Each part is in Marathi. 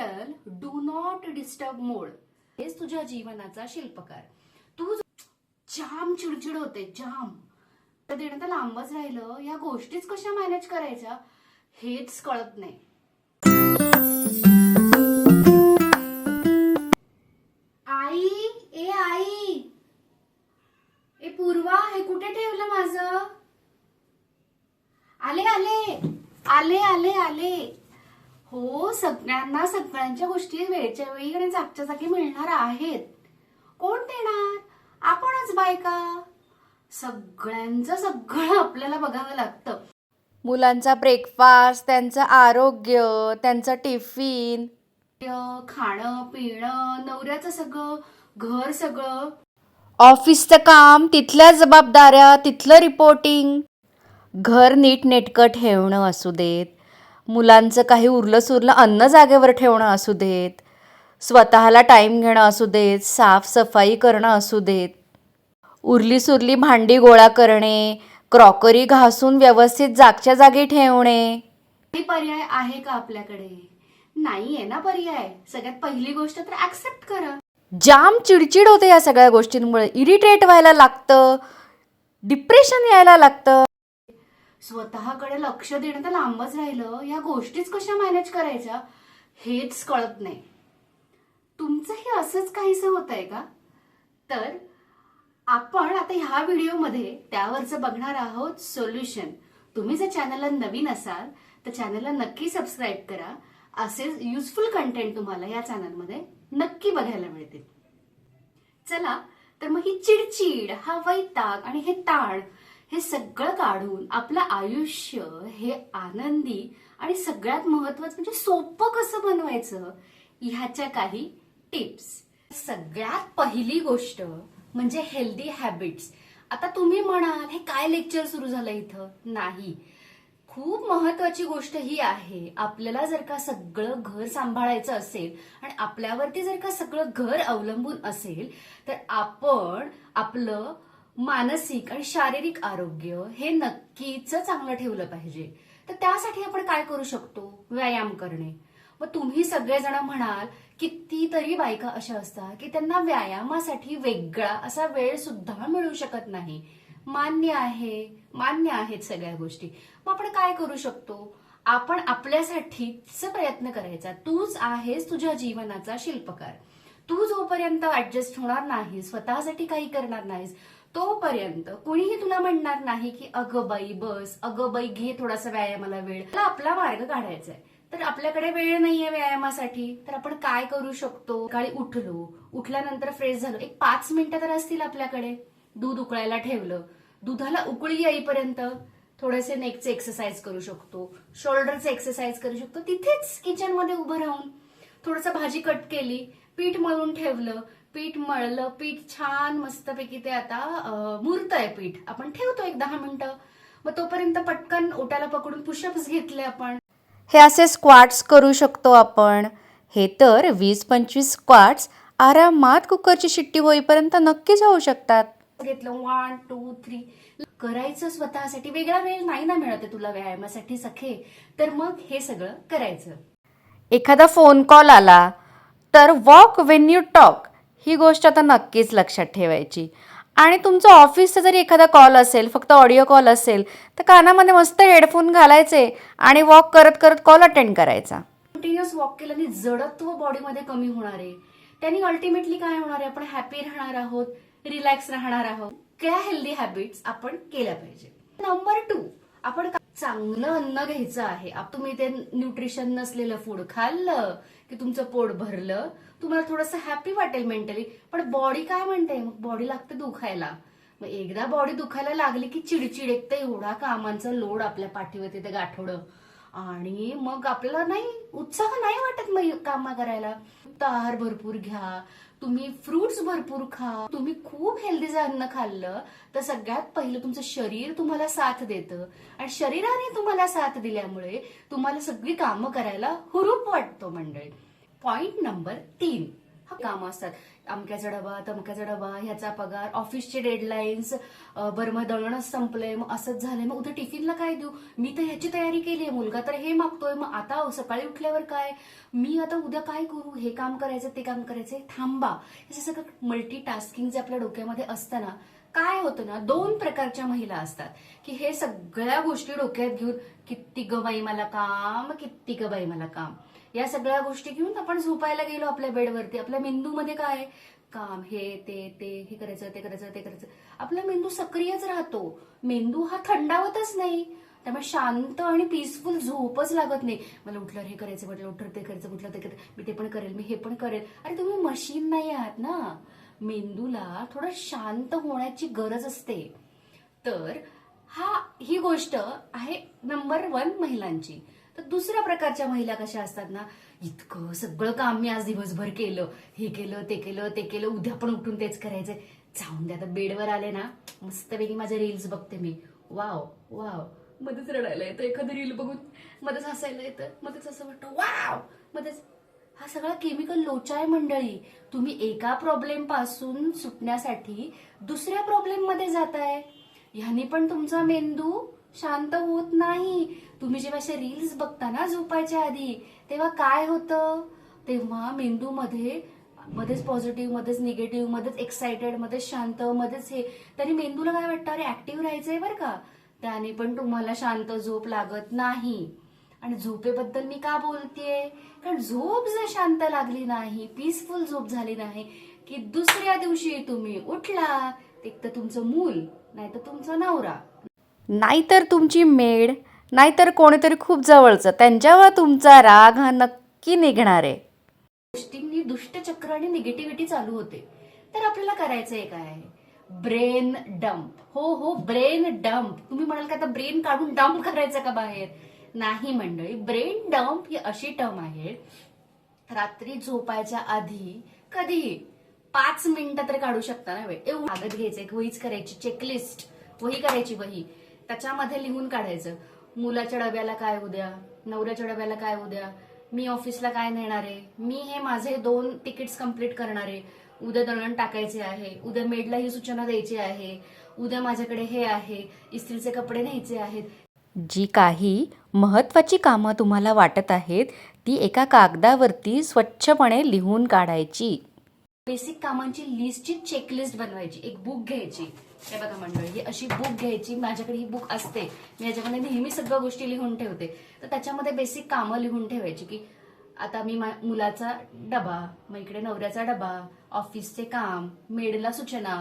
डिजिटल डू नॉट डिस्टर्ब मोड हेच तुझ्या जीवनाचा शिल्पकार. तू जाम चिडचिड होते, जाम देणं तर लांबच राहिलं, या गोष्टीच कशा मॅनेज करायच्या हेच कळत नाही. आई, ए आई, ए पूर्वा, हे कुठे ठेवलं माझं? आले आले आले आले आले. हो, सगळ्यांना सगळ्यांच्या गोष्टी वेळच्या वेळी आणि जागच्या जागी मिळणार आहेत. कोण देणार? आपणच बायका. सगळ्यांचं सगळं आपल्याला बघावं लागतं. मुलांचा ब्रेकफास्ट, त्यांचं आरोग्य, त्यांचं टिफिन, खाणं पिणं, नवऱ्याचं सगळं, घर सगळं, ऑफिसचं काम, तिथल्या जबाबदाऱ्या, तिथलं रिपोर्टिंग, घर नीटनेटकं ठेवणं असू देत, मुलांचं काही उरलं सुरलं अन्न जागेवर ठेवणं असू देत, स्वतःला टाईम घेणं असू देत, साफसफाई करणं असू देत, उरली सुरली भांडी गोळा करणे, क्रॉकरी घासून व्यवस्थित जागच्या जागी ठेवणे. काही पर्याय आहे का आपल्याकडे? नाहीये ना पर्याय. सगळ्यात पहिली गोष्ट तर ऍक्सेप्ट करा. जाम चिडचिड होते या सगळ्या गोष्टींमुळे. इरिटेट व्हायला लागतं, डिप्रेशन यायला लागतं. स्वतःकडे लक्ष देणं तर लांबच राहिलं, या गोष्टीच कशा मॅनेज करायच्या हेच कळत नाही. तुमचंही असंच काहीसं होत आहे का? तर आपण आता ह्या व्हिडिओमध्ये त्यावरचं बघणार आहोत सोल्युशन. तुम्ही जर चॅनलला नवीन असाल तर चॅनलला नक्की सबस्क्राईब करा. असे युजफुल कंटेंट तुम्हाला या चॅनलमध्ये नक्की बघायला मिळतील. चला तर मग ही चिडचिड, हा वैताग आणि हे ताण हे सगळं काढून आपलं आयुष्य हे आनंदी आणि सगळ्यात महत्वाचं म्हणजे सोपं कसं बनवायचं ह्याच्या काही टिप्स. सगळ्यात पहिली गोष्ट म्हणजे हेल्दी हॅबिट्स. आता तुम्ही म्हणाल हे काय लेक्चर सुरू झालं इथं? नाही, खूप महत्वाची गोष्ट ही आहे. आपल्याला जर का सगळं घर सांभाळायचं असेल आणि आपल्यावरती जर का सगळं घर अवलंबून असेल तर आपण आपलं मानसिक आणि शारीरिक आरोग्य हे नक्कीच चांगलं ठेवलं पाहिजे. तर त्यासाठी आपण काय करू शकतो? व्यायाम करणे. मग तुम्ही सगळेजण म्हणाल कितीतरी बायका अशा असतात की त्यांना व्यायामासाठी वेगळा असा वेळ सुद्धा मिळू शकत नाही. मान्य आहेत सगळ्या गोष्टी. मग आपण काय करू शकतो? आपण आपल्यासाठीच प्रयत्न करायचा. तूच आहेस तुझ्या जीवनाचा शिल्पकार. तू जोपर्यंत ऍडजस्ट होणार नाही, स्वतःसाठी काही करणार नाहीस, तोपर्यंत कोणीही तुला म्हणणार नाही की अगं बाई बस, अगं बाई घे थोडासा व्यायामाला वेळ. मला आपला मार्ग काढायचा आहे. तर आपल्याकडे वेळ नाहीये व्यायामासाठी, तर आपण काय करू शकतो? सकाळी उठल्यानंतर फ्रेश झालो, एक 5 मिनिटं तर असतील आपल्याकडे. दूध उकळायला ठेवलं, दुधाला उकळी येईपर्यंत थोडेसे नेकचे एक्सरसाइज करू शकतो, शोल्डरचे एक्सरसाइज करू शकतो. तिथेच किचनमध्ये उभं राहून थोडंसं भाजी कट केली, पीठ मळून ठेवलं, पीठ मळलं, पीठ छान मस्तपैकी ते आता मुरतंय पीठ, आपण ठेवतो एक 10 मिनिटं. मग तोपर्यंत पटकन ओट्याला पकडून पुशअप्स घेतले आपण. हे असे स्क्वॅट्स करू शकतो आपण. हे तर 20-25 स्क्वॅट्स आरामात कुकरची शिट्टी होईपर्यंत नक्कीच होऊ शकतात. घेतलं 1 2 3 करायचं. स्वतःसाठी वेगळा वेळ नाही ना मिळत तुला व्यायामासाठी सखे, तर मग हे सगळं करायचं. एखादा फोन कॉल आला तर वॉक वेन यू टॉक ही गोष्ट आता नक्कीच लक्षात ठेवायची. आणि तुमचं ऑफिसचा जरी एखादा कॉल असेल, फक्त ऑडिओ कॉल असेल, तर कानामध्ये मस्त हेडफोन घालायचे आणि वॉक करत करत कॉल अटेंड करायचा. कंटिन्युअस वॉक केल्याने जडत्व बॉडीमध्ये कमी होणार आहे. त्यांनी अल्टिमेटली काय होणार आहे? आपण हॅपी राहणार आहोत, रिलॅक्स राहणार आहोत. क्या हेल्दी हॅबिट्स आपण केल्या पाहिजे. नंबर 2, आपण चांगलं अन्न घ्यायचं आहे. तुम्ही ते न्यूट्रिशन नसलेलं फूड खाल्लं की तुमचं पोट भरलं, तुम्हाला थोडंसं हॅपी वाटेल मेंटली, पण बॉडी काय म्हणते? मग बॉडी लागते दुखायला. मग एकदा बॉडी दुखायला लागली की चिडचिड, एक तर एवढा कामांचा लोड आपल्या पाठीवरती ते गाठोडं, आणि मग आपल्याला नाही उत्साह नाही वाटत मग कामा करायला. आहार भरपूर घ्या, तुम्ही फ्रुट्स भरपूर खा. तुम्ही खूप हेल्दीचं अन्न खाल्लं तर सगळ्यात पहिलं तुमचं शरीर तुम्हाला साथ देतं, आणि शरीराने तुम्हाला साथ दिल्यामुळे तुम्हाला सगळी कामं करायला हुरूप वाटतो मंडळी. पॉइंट नंबर 3, कामं असतात. अमक्याचा डबा, तमक्याचा डबा, ह्याचा पगार, ऑफिसचे डेडलाईन्स, बरं मग दळणच संपलंय, मग असंच झालंय, मग उद्या टिफिनला काय देऊ, मी तर ह्याची तयारी केली आहे, मुलगा तर हे मागतोय, मग आता सकाळी उठल्यावर काय, मी आता उद्या काय करू, हे काम करायचं ते काम करायचं. थांबा. हे सगळं मल्टीटास्किंग जे आपल्या डोक्यामध्ये असतं ना, काय होतं ना, 2 प्रकारच्या महिला असतात की हे सगळ्या गोष्टी डोक्यात घेऊन किती ग बाई मला काम, किती ग बाई मला काम, या सगळ्या गोष्टी घेऊन आपण झोपायला गेलो आपल्या बेडवरती. आपल्या मेंदूमध्ये काय, काम, हे हे करायचं, ते करायचं, ते करायचं. आपला मेंदू सक्रियच राहतो. मेंदू हा थंडावतच नाही. त्यामुळे शांत आणि पीसफुल झोपच लागत नाही. मला उठल्यावर हे करायचं, म्हटलं उठल्यावर ते करायचं, म्हटलं ते करायचं, मी ते पण करेल, मी हे पण करेल. अरे तुम्ही मशीन नाही आहात ना. मेंदूला थोडं शांत होण्याची गरज असते. तर ही गोष्ट आहे नंबर 1 महिलांची. तर दुसऱ्या प्रकारच्या महिला कशा असतात ना, इतकं सगळं काम मी आज दिवसभर केलं, हे केलं, ते केलं, ते केलं, उद्या पण उठून तेच करायचंय, जाऊन दे आता बेडवर आले ना, मस्तपैकी माझे रील्स बघते मी. वाव वाव, मध्येच रडायला येतं एखादं रील बघून, मध्येच हसायला येतं, मध्येच असं वाटतं वाव, मध्येच. हा सगळा केमिकल लोचा आहे मंडळी. तुम्ही एका प्रॉब्लेम पासून सुटण्यासाठी दुसऱ्या प्रॉब्लेम मध्ये जाताय. ह्यानी पण तुमचा मेंदू शांत होत नाही. तुम्ही जेव्हा असे रील्स बघता ना झोपायच्या आधी, तेव्हा काय होतं, तेव्हा मेंदूमध्ये मध्येच पॉझिटिव्ह, मध्येच निगेटिव्ह, मध्येच एक्साइटेड, मध्येच शांत, मध्येच हे, तरी मेंदूला काय वाटतं, अरे ऍक्टिव्ह राहायचंय बरं का. त्याने पण तुम्हाला शांत झोप लागत नाही. आणि झोपेबद्दल मी का बोलतेय, कारण झोप जर शांत लागली नाही, पीसफुल झोप झाली नाही, की दुसऱ्या दिवशी तुम्ही उठला, एक तर तुमचं मूल, नाही तर तुमचा नवरा, नाहीतर तुमची मेड, नाहीतर कोणीतरी खूप जवळचं, त्यांच्यावर तुमचा राग हा नक्की निघणार आहे. गोष्टींनी दुष्टचक्र आणि निगेटिव्हिटी चालू होते. तर आपल्याला करायचंय काय, ब्रेन डंप. हो, ब्रेन डंप. तुम्ही म्हणाल का आता ब्रेन काढून डंप करायचं का बाहेर, नाही मंडळी. ब्रेन डंप ही अशी टर्म आहे, रात्री झोपायच्या आधी कधीही 5 मिनिटं तर काढू शकता ना वेळ. एवढं कागद घ्यायचं, एक वहीच करायची, चेकलिस्ट वही करायची, वही त्याच्यामध्ये लिहून काढायचं, मुलाच्या डब्याला काय उद्या, नवऱ्याच्या डब्याला काय उद्या, मी ऑफिसला काय नेणार आहे, मी हे माझे 2 तिकीट्स कंप्लीट करणार आहे, उद्या दळण टाकायचे आहे, उद्या मेडला ही सूचना द्यायची आहे, उद्या माझ्याकडे हे आहे, इस्त्रीचे कपडे न्यायचे आहेत. जी काही महत्त्वाची कामं तुम्हाला वाटत आहेत ती एका कागदावरती स्वच्छपणे लिहून काढायची. बेसिक कामांची लिस्टची चेकलिस्ट बनवायची. एक बुक घ्यायची, हे बघा मंडळी, ही अशी बुक घ्यायची. माझ्याकडे ही बुक असते, मी याच्यामध्ये नेहमी सगळ्या गोष्टी लिहून ठेवते. तर त्याच्यामध्ये बेसिक कामं लिहून ठेवायची, की आता मी मुलाचा डबा, मग इकडे नवऱ्याचा डबा, ऑफिसचे काम, मेडला सूचना,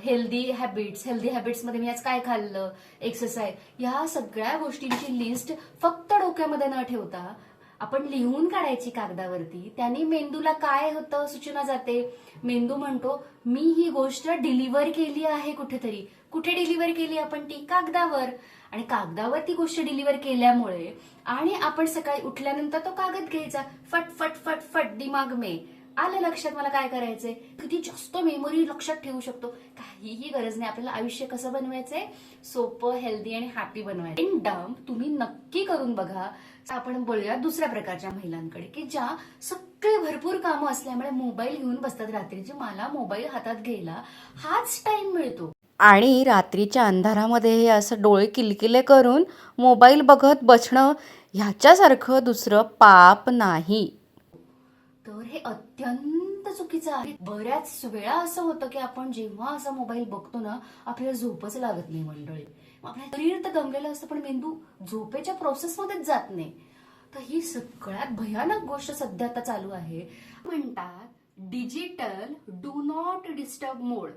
हेल्दी हॅबिट्स मध्ये मी आज काय खाल्लं, एक्सरसाइज, ह्या सगळ्या गोष्टींची लिस्ट फक्त डोक्यामध्ये न ठेवता आपण लिहून काढायची कागदावरती. त्याने मेंदूला काय होतं, सूचना जाते. मेंदू म्हणतो मी ही गोष्ट डिलिव्हर केली आहे कुठेतरी. कुठे डिलिव्हर केली आपण, ती कागदावर. आणि कागदावर ती गोष्ट डिलिव्हर केल्यामुळे आणि आपण सकाळी उठल्यानंतर तो कागद घ्यायचा, फट फट फट फट दिमाग में आलं लक्षात मला काय करायचंय. किती जास्त मेमरी लक्षात ठेवू शकतो. काहीही गरज नाही. आपल्याला आयुष्य कसं बनवायचंय, सोपं, हेल्दी आणि हॅपी बनवायचं. इन डंप तुम्ही नक्की करून बघा. आपण बोलूया दुसऱ्या प्रकारच्या महिलांकडे, की ज्या सगळे भरपूर कामं असल्यामुळे मोबाईल घेऊन बसतात रात्रीचे. मला मोबाईल हातात घ्यायला हाच टाइम मिळतो. आणि रात्रीच्या अंधारामध्ये हे असं डोळे किलकिले करून मोबाईल बघत बसणं ह्याच्यासारखं दुसरं पाप नाही. तर हे अत्यंत चुकीचं आहे. बऱ्याच वेळा असं होतं की आपण जेव्हा असा मोबाईल बघतो ना, आपल्याला झोपच लागत नाही मंडळी. आपलं शरीर तर दमलेलं असतं, पण मेंदू झोपेच्या प्रोसेसमध्येच जात नाही. तर ही सगळ्यात भयानक गोष्ट सध्या आता चालू आहे. म्हणतात डिजिटल डू नॉट डिस्टर्ब मोड.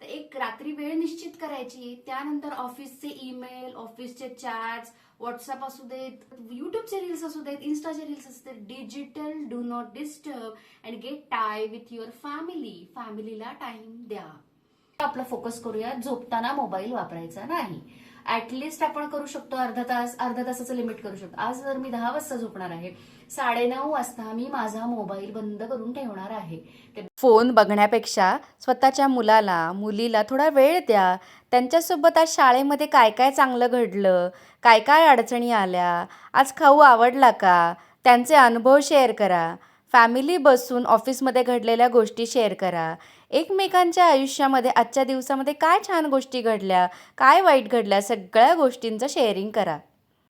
तर एक रात्री वेळ निश्चित करायची, त्यानंतर ऑफिसचे ईमेल, ऑफिसचे चॅट्स, व्हॉट्सअप असू देत, युट्यूबचे रील्स असू देत, इन्स्टाचे रील्स असू देत, digital do not disturb and get tie with your family. फॅमिलीला टाइम द्या. आपला फोकस करूया, झोपताना मोबाईल वापरायचा नाही. ऍटलिस्ट आपण करू शकतो अर्धा तासाचं लिमिट करू शकतो. आज जर मी 10 वाजता झोपणार आहे, 9:30 वाजता मी माझा मोबाईल बंद करून ठेवणार आहे. फोन बघण्यापेक्षा स्वतःच्या मुलाला मुलीला थोडा वेळ द्या. त्यांच्यासोबत आज शाळेमध्ये काय काय चांगलं घडलं, काय काय अडचणी आल्या, आज खाऊ आवडला का, त्यांचे अनुभव शेअर करा. फॅमिली बसून ऑफिसमध्ये घडलेल्या गोष्टी शेअर करा. एकमेकांच्या आयुष्यामध्ये आजच्या दिवसामध्ये काय छान गोष्टी घडल्या, काय वाईट घडल्या, सगळ्या गोष्टींचं शेअरिंग करा.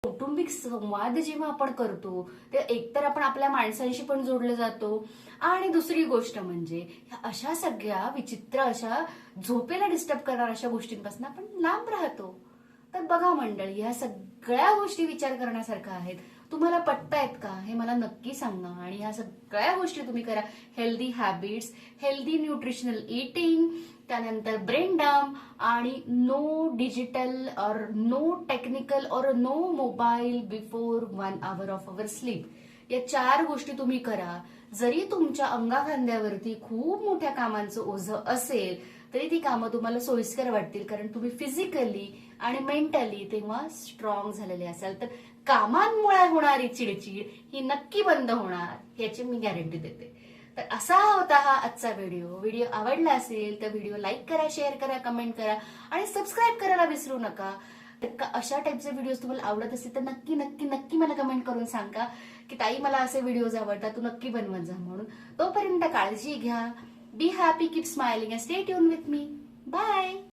कौटुंबिक संवाद जेव्हा आपण करतो ते एकतर आपण आपल्या माणसांशी पण जोडले जातो आणि दुसरी गोष्ट म्हणजे ह्या अशा सगळ्या विचित्र अशा झोपेला डिस्टर्ब करणाऱ्या अशा गोष्टींपासून आपण लांब राहतो. तर बघा मंडळी, ह्या सगळ्या गोष्टी विचार करण्यासारख्या आहेत. तुम्हाला पटतायत का हे मला नक्की सांगा आणि ह्या सगळ्या गोष्टी तुम्ही करा. Healthy habits, healthy nutritional eating, त्यानंतर ब्रेन डम्प आणि नो डिजिटल और नो टेक्निकल और no mobile before 1 hour of our sleep. या 4 गोष्टी तुम्ही करा. जरी तुमच्या अंगाखांद्यावरती खूप मोठ्या कामांचं ओझं असेल तरी ती कामं तुम्हाला सोयीस्कर वाटतील, कारण तुम्ही फिजिकली आणि मेंटली तेव्हा स्ट्रॉंग झालेले असाल. तर कामांमुळे होणारी चिडचिड ही नक्की बंद होणार याची मी गॅरंटी देते. तर असा होता हा आजचा व्हिडिओ आवडला असेल तर व्हिडिओ लाईक करा, शेअर करा, कमेंट करा आणि सबस्क्राईब करायला विसरू नका. तर अशा टाईपचे व्हिडिओज तुम्हाला आवडत असतील तर नक्की नक्की नक्की मला कमेंट करून सांगा की ताई मला असे व्हिडिओज आवडतात, तू नक्की बनवत जा म्हणून. तोपर्यंत काळजी घ्या. Be happy, keep smiling and stay tune with me. Bye.